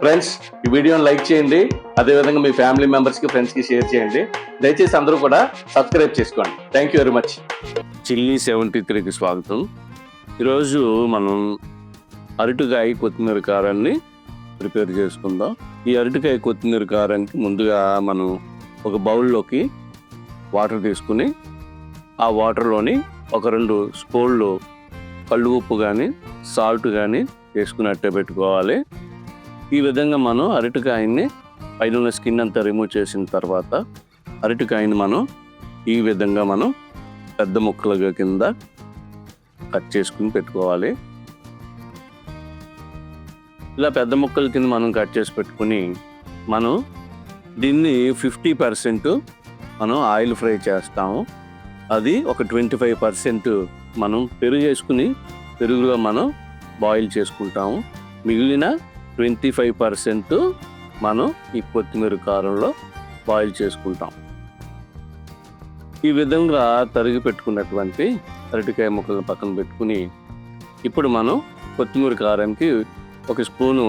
Friends, ఈ వీడియోని like చేయండి, అదేవిధంగా మీ ఫ్యామిలీ మెంబర్స్కి ఫ్రెండ్స్కి షేర్ చేయండి. దయచేసి అందరూ కూడా సబ్స్క్రైబ్ చేసుకోండి. Thank you very much. Chilli 73కి స్వాగతం. ఈరోజు మనం అరటికాయ కొత్తిమీర కారాన్ని ప్రిపేర్ చేసుకుందాం. ఈ అరటికాయ కొత్తిమీర కారానికి ముందుగా మనం ఒక బౌల్లోకి వాటర్ తీసుకుని ఆ వాటర్లోని ఒక 2 స్పూన్లు కళ్ళు ఉప్పు కానీ సాల్ట్ కానీ వేసుకుని అట్టే పెట్టుకోవాలి. ఈ విధంగా మనం అరటికాయని పైన స్కిన్ అంతా రిమూవ్ చేసిన తర్వాత అరటికాయని మనం ఈ విధంగా మనం పెద్ద ముక్కలుగా కింద కట్ చేసుకుని పెట్టుకోవాలి. ఇలా పెద్ద ముక్కల కింద మనం కట్ చేసి పెట్టుకుని మనం దీన్ని 50% మనం ఆయిల్ ఫ్రై చేస్తాము. అది ఒక 25% మనం పెరుగు వేసుకుని పెరుగులో మనం బాయిల్ చేసుకుంటాము. మిగిలిన 25% మనం ఈ కొత్తిమీర కారంలో బాయిల్ చేసుకుంటాం. ఈ విధంగా తరిగి పెట్టుకున్నటువంటి అరటికాయ ముక్కలను పక్కన పెట్టుకుని ఇప్పుడు మనం కొత్తిమీర కారానికి 1 స్పూను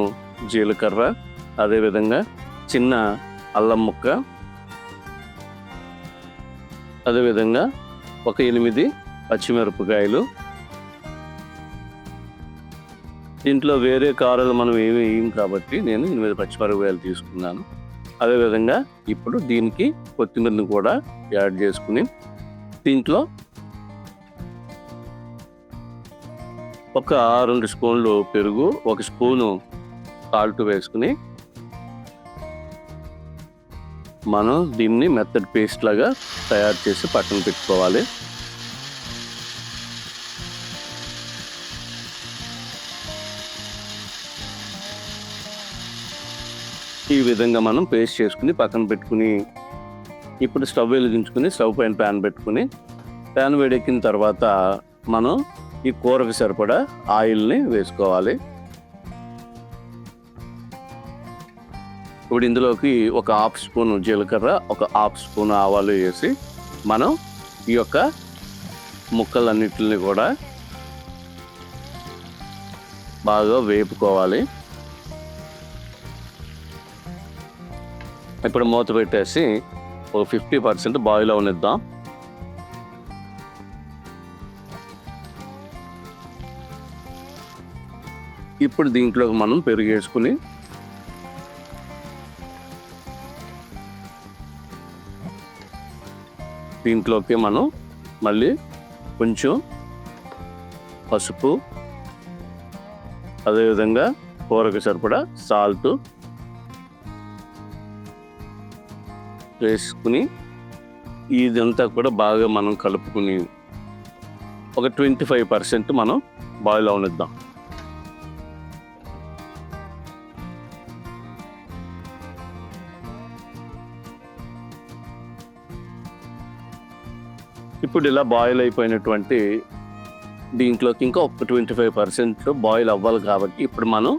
జీలకర్ర, అదేవిధంగా చిన్న అల్లం ముక్క, అదేవిధంగా ఒక 8 పచ్చిమిరపకాయలు. దీంట్లో వేరే కారాలు మనం ఏమి వేయం కాబట్టి నేను 8 పచ్చిమిరపకాయలు తీసుకున్నాను. అదేవిధంగా ఇప్పుడు దీనికి కొత్తిమీరని కూడా యాడ్ చేసుకుని దీంట్లో ఒక 2 స్పూన్లు పెరుగు, 1 స్పూను సాల్ట్ వేసుకుని మనం దీన్ని మెత్తటి పేస్ట్ లాగా తయారు చేసి పక్కన పెట్టుకోవాలి. ఈ విధంగా మనం పేస్ట్ చేసుకుని పక్కన పెట్టుకుని ఇప్పుడు స్టవ్ వెలిగించుకుని స్టవ్ పైన ప్యాన్ పెట్టుకుని ప్యాన్ వేడెక్కిన తర్వాత మనం ఈ కూరకు సరిపడా ఆయిల్ని వేసుకోవాలి. ఇప్పుడు ఇందులోకి ఒక 1/2 స్పూన్ జీలకర్ర, ఒక 1/2 స్పూన్ ఆవాలు వేసి మనం ఈ యొక్క ముక్కలన్నిటిని కూడా బాగా వేపుకోవాలి. ఇప్పుడు మూత పెట్టేసి ఒక 50% బాయిల్ అవనిద్దాం. ఇప్పుడు దీంట్లోకి మనం పెరుగు వేసుకుని దీంట్లోకి మనం మళ్ళీ కొంచెం పసుపు, అదేవిధంగా కూరకు సరిపడా సాల్ట్ వేసుకుని ఇదంతా కూడా బాగా మనం కలుపుకుని ఒక 25% మనం బాయిల్ అవనిద్దాం. ఇప్పుడు ఇలా బాయిల్ అయిపోయినటువంటి దీంట్లోకి ఇంకా ఒక 25% బాయిల్ అవ్వాలి కాబట్టి ఇప్పుడు మనం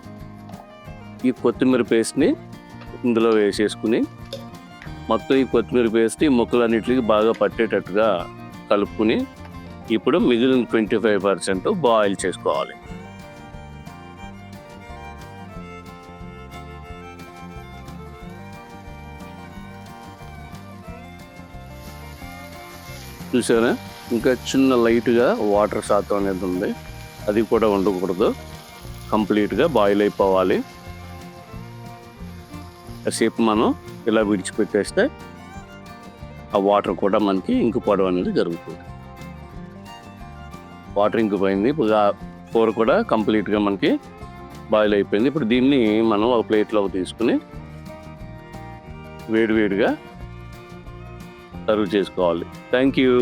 ఈ కొత్తిమీర పేస్ట్ని ఇందులో వేసేసుకుని మొత్తం ఈ కొత్తిమీర పేస్ట్ ఈ ముక్కలన్నిటికి బాగా పట్టేటట్టుగా కలుపుకుని ఇప్పుడు మిగిలిన 25% బాయిల్ చేసుకోవాలి. చూసారా, ఇంకా చిన్న లైట్గా వాటర్ శాతం అనేది ఉంది, అది కూడా ఉండకూడదు, కంప్లీట్గా బాయిల్ అయిపోవాలి. కాసేపు మనం ఇలా విడిచిపెట్టేస్తే ఆ వాటర్ కూడా మనకి ఇంకిపోవడం అనేది జరుగుతుంది. వాటర్ ఇంకిపోయింది. ఇప్పుడు ఆ కూర కూడా కంప్లీట్గా మనకి బాయిల్ అయిపోయింది. ఇప్పుడు దీన్ని మనం ఒక ప్లేట్లోకి తీసుకుని వేడివేడిగా సర్వ్ చేసుకోవాలి. Thank you.